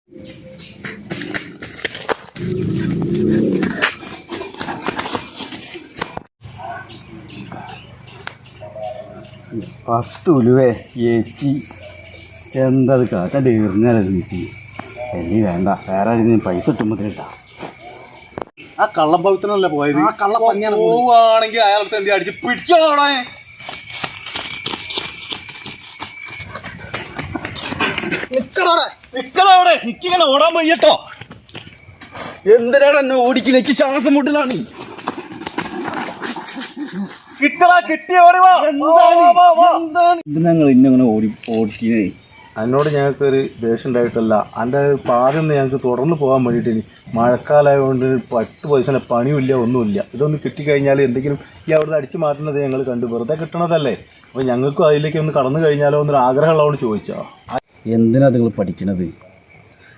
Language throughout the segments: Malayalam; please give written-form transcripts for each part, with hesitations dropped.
10 ഉലുവേ ഏച്ചി എന്തത് കാട്ടൻ്റെ എറിഞ്ഞാലത് നീട്ടി എല്ലി വേണ്ട വേറെ ആരും പൈസ ഇട്ടുമ്പോഴത്തേട്ടാ. ആ കള്ളപ്പവിത്രനല്ലേ പോയത്? ആ പോവാണെങ്കിൽ അയാളത്തെ എന്തി അടിച്ച് പിടിക്കണം അവിടെ. നിക്കിങ്ങനെ ഓടാൻ പോയിട്ടോ. എന്തിനാണ് എന്നെ ഓടിക്കുന്ന? എനിക്ക് ശ്വാസം മുട്ടലാണ്. ഞങ്ങൾ ഇന്നങ്ങനെ ഓടിക്കുന്നേ. അതിനോട് ഞങ്ങൾക്കൊരു ദേഷ്യം ഉണ്ടായിട്ടല്ല. എൻ്റെ പാതി ഞങ്ങൾക്ക് തുടർന്ന് പോകാൻ വേണ്ടിയിട്ട് മഴക്കാലമായതുകൊണ്ട് 10 പൈസ പണിയുമില്ല, ഒന്നുമില്ല. ഇതൊന്ന് കിട്ടിക്കഴിഞ്ഞാൽ എന്തെങ്കിലും ഈ അവിടുന്ന് അടിച്ചു മാറ്റുന്നത് ഞങ്ങൾ കണ്ടു. വെറുതെ കിട്ടണതല്ലേ. അപ്പോൾ ഞങ്ങൾക്കും അതിലേക്ക് ഒന്ന് കടന്നു കഴിഞ്ഞാലോ എന്നൊരു ആഗ്രഹമുള്ളതുകൊണ്ട് ചോദിച്ചോ. എന്തിനാ നിങ്ങൾ പഠിക്കണത്?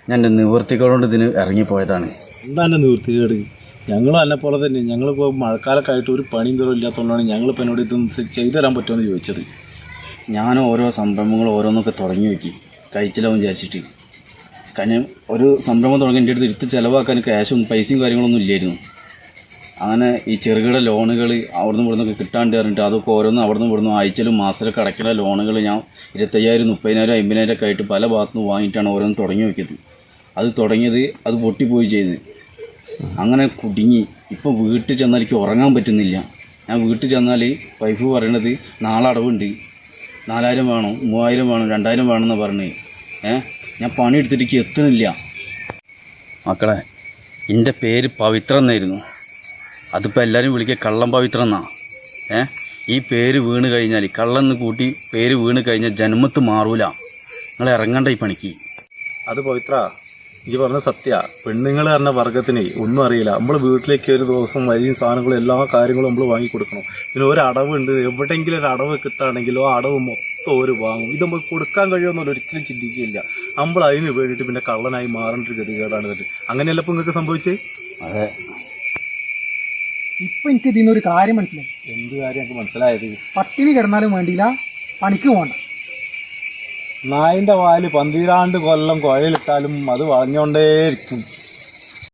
ഞാൻ എൻ്റെ നിവൃത്തികളോട് ഇതിന് ഇറങ്ങിപ്പോയതാണ്. എന്താ എൻ്റെ നിവൃത്തികേട്? ഞങ്ങളും എന്നെ പോലെ തന്നെ. ഞങ്ങളിപ്പോൾ മഴക്കാലമൊക്കെ ആയിട്ട് ഒരു പണിയും തരം ഇല്ലാത്തതുകൊണ്ടാണ് ഞങ്ങളിപ്പോൾ എന്നോട് ഇതൊന്ന് ചെയ്തു തരാൻ പറ്റുമെന്ന് ചോദിച്ചത്. ഞാൻ ഓരോ സംരംഭങ്ങൾ ഓരോന്നൊക്കെ തുടങ്ങി വയ്ക്കി കഴിച്ചിലാവും വിചാരിച്ചിട്ട്. കാരണം ഒരു സംരംഭം തുടങ്ങി എൻ്റെ അടുത്ത് ചിലവാക്കാൻ ക്യാഷും പൈസയും കാര്യങ്ങളൊന്നും ഇല്ലായിരുന്നു. അങ്ങനെ ഈ ചെറുകിട ലോണുകൾ അവിടുന്ന് ഇവിടുന്നൊക്കെ കിട്ടാണ്ട് പറഞ്ഞിട്ട് അതൊക്കെ ഓരോന്നും അവിടുന്ന് ഇവിടുന്ന് ആഴ്ചയിലും മാസത്തിലൊക്കെ അടയ്ക്കുന്ന ലോണുകൾ ഞാൻ 25,000, 30,000, 50,000 ഒക്കെ ആയിട്ട് പല ഭാഗത്തുനിന്ന് വാങ്ങിയിട്ടാണ് ഓരോന്ന് തുടങ്ങി വയ്ക്കിയത്. അത് തുടങ്ങിയത് അത് പൊട്ടിപ്പോയി ചെയ്ത് അങ്ങനെ കുടുങ്ങി. ഇപ്പോൾ വീട്ടിൽ ചെന്നാൽ എനിക്ക് ഉറങ്ങാൻ പറ്റുന്നില്ല. ഞാൻ വീട്ടിൽ ചെന്നാൽ വൈഫ് പറയണത് നാളെ അടവുണ്ട്, 4,000 വേണം, 3,000 വേണം, 2,000 വേണമെന്ന് പറഞ്ഞ് ഞാൻ പണിയെടുത്തിട്ട് എത്തുന്നില്ല. മക്കളെ, എൻ്റെ പേര് പവിത്രൻ എന്നായിരുന്നു. അതിപ്പോൾ എല്ലാവരും വിളിക്കുക കള്ളം പവിത്രൻ എന്നാണ്. ഈ പേര് വീണ് കഴിഞ്ഞാൽ, കള്ളെന്ന് കൂട്ടി പേര് വീണ് കഴിഞ്ഞാൽ ജന്മത്ത് മാറൂല. നിങ്ങൾ ഇറങ്ങണ്ട ഈ പണിക്ക്. അത് പവിത്ര, ഈ പറഞ്ഞ സത്യ. പെണ്ണുങ്ങൾ പറഞ്ഞ വർഗത്തിന് ഒന്നും അറിയില്ല. നമ്മൾ വീട്ടിലേക്ക് ഒരു ദിവസം വരിയും സാധനങ്ങളും എല്ലാ കാര്യങ്ങളും നമ്മൾ വാങ്ങിക്കൊടുക്കണം. പിന്നെ ഒരു അടവുണ്ട്, എവിടെയെങ്കിലും ഒരു അടവ് കിട്ടുകയാണെങ്കിലോ ആ അടവ് മൊത്തം ഒരു വാങ്ങും. ഇത് നമുക്ക് കൊടുക്കാൻ കഴിയുമെന്നുള്ള ഒരിക്കലും ചിന്തിക്കുകയില്ല. നമ്മൾ അതിന് വേണ്ടിയിട്ട് പിന്നെ കള്ളനായി മാറേണ്ട ഒരു ഗതികേടാണ് ഇത്. അങ്ങനെയല്ല ഇപ്പം നിങ്ങൾക്ക് സംഭവിച്ചേ? അതെ. ഇപ്പൊ എനിക്ക് ഇതിന്നൊരു കാര്യം മനസ്സിലായി. എന്ത് കാര്യം എനിക്ക് മനസ്സിലായത്? പട്ടിണി കിടന്നാലും വേണ്ടിയില്ല, പണിക്ക് പോകണ്ട. നായിന്റെ വാല് 12 കൊല്ലം കുഴലിട്ടാലും അത് വളഞ്ഞോണ്ടേയിരിക്കും.